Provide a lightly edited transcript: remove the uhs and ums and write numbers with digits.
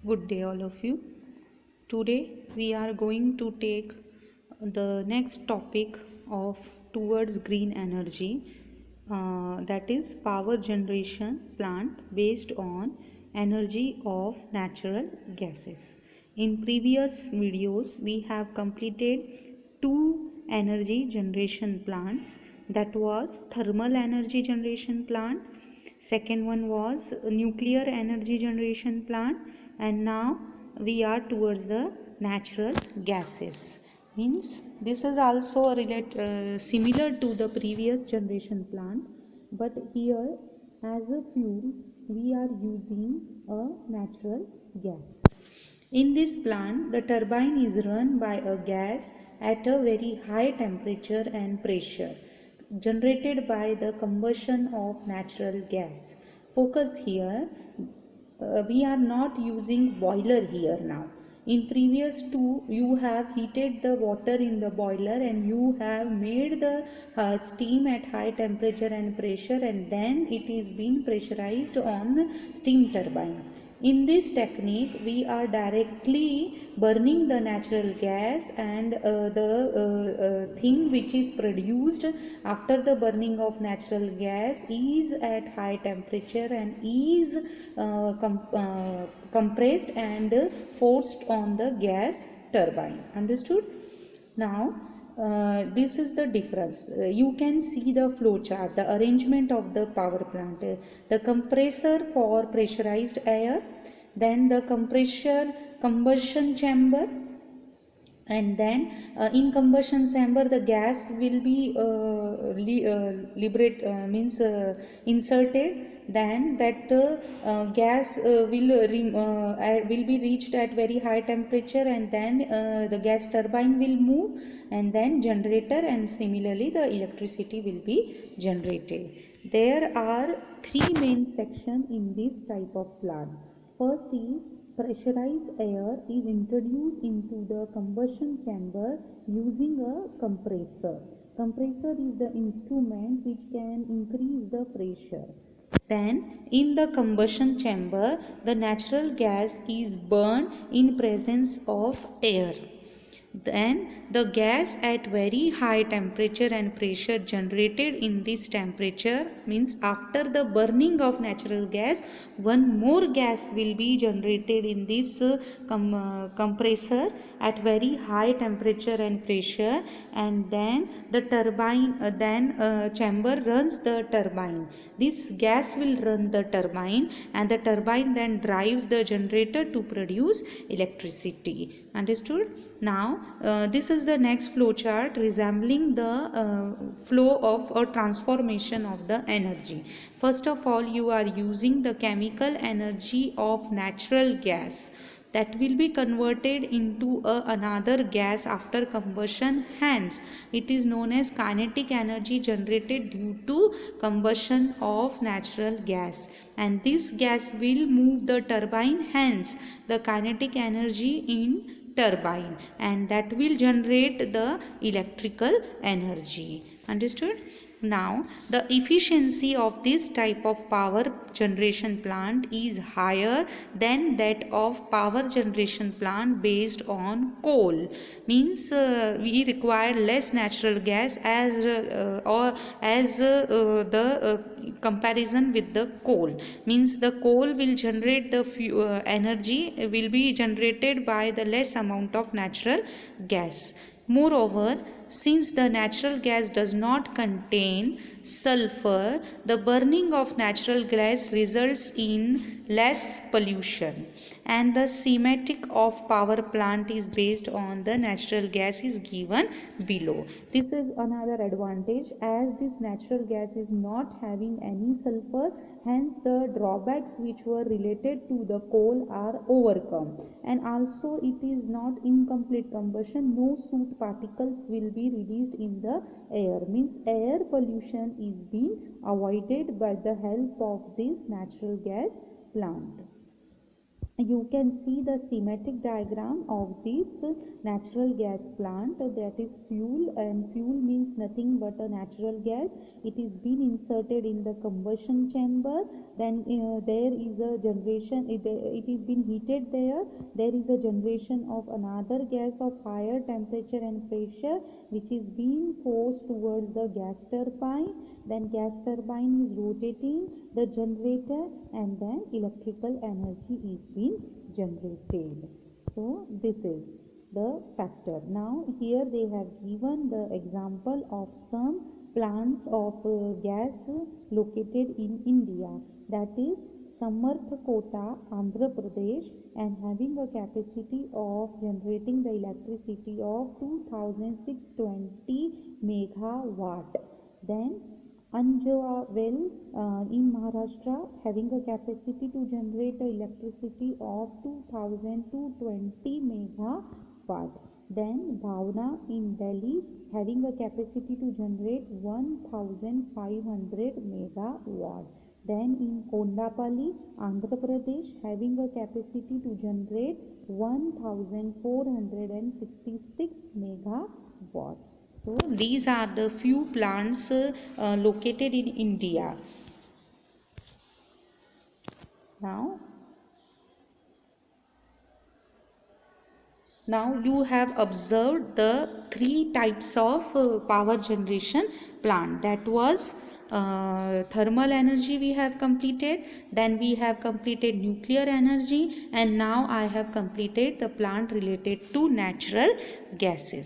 Good day, all of you. Today we are going to take the next topic of towards green energy, that is power generation plant based on energy of natural gases. In previous videos, we have completed two energy generation plants, that was thermal energy generation plant, second one was nuclear energy generation plant, and now we are towards the natural gases. Means this is also similar to the previous generation plant, but here as a fuel we are using a natural gas. In this plant, the turbine is run by a gas at a very high temperature and pressure generated by the combustion of natural gas. Focus here, we are not using boiler here now. In previous two, you have heated the water in the boiler and you have made the steam at high temperature and pressure, and then it is being pressurized on steam turbine. In this technique, we are directly burning the natural gas, and the thing which is produced after the burning of natural gas is at high temperature and is compressed and forced on the gas turbine. Understood? Now, this is the difference. You can see the flow chart, the arrangement of the power plant. The compressor for pressurized air, then the compressor combustion chamber, and then in combustion chamber the gas will be inserted. Then that gas will be reached at very high temperature, and then the gas turbine will move, and then generator, and similarly the electricity will be generated. There are three main sections in this type of plant. First is pressurized air is introduced into the combustion chamber using a compressor. Compressor is the instrument which can increase the pressure. Then, in the combustion chamber, the natural gas is burned in presence of air. Then the gas at very high temperature and pressure generated in this temperature, means after the burning of natural gas, one more gas will be generated in this compressor at very high temperature and pressure, and then the turbine chamber runs the turbine. This gas will run the turbine, and the turbine then drives the generator to produce electricity. Understood? Now this is the next flow chart resembling the flow of or transformation of the energy. First of all, you are using the chemical energy of natural gas that will be converted into another gas after combustion. Hence it is known as kinetic energy generated due to combustion of natural gas, and this gas will move the turbine, hence the kinetic energy in turbine, and that will generate the electrical energy. Understood? Now the efficiency of this type of power generation plant is higher than that of power generation plant based on coal. Means we require less natural gas as the comparison with the coal. Means the coal will generate the energy will be generated by the less amount of natural gas. Moreover, since the natural gas does not contain sulfur, the burning of natural gas results in less pollution, and the schematic of power plant is based on the natural gas is given below. This is another advantage, as this natural gas is not having any sulfur, hence the drawbacks which were related to the coal are overcome, and also it is not incomplete combustion, no soot particles will be released in the air, means air pollution is being avoided by the help of this natural gas plant. you can see the schematic diagram of this natural gas plant, that is fuel, and fuel means nothing but a natural gas. It is been inserted in the combustion chamber, then there is a generation, it is been heated there is a generation of another gas of higher temperature and pressure, which is being forced towards the gas turbine, then gas turbine is rotating the generator, and then electrical energy is being generated. So this is the factor. Now here they have given the example of some plants of gas located in India, that is Samarthakota, Andhra Pradesh, and having a capacity of generating the electricity of 2620 megawatt. Then Anjwa well in Maharashtra, having a capacity to generate electricity of 2220 megawatt. Then Bhavna in Delhi, having a capacity to generate 1500 megawatt. Then in Kondapalli, Andhra Pradesh, having a capacity to generate 1466 megawatt. So these are the few plants located in India. Now you have observed the three types of power generation plant. That was thermal energy we have completed, then we have completed nuclear energy, and now I have completed the plant related to natural gases.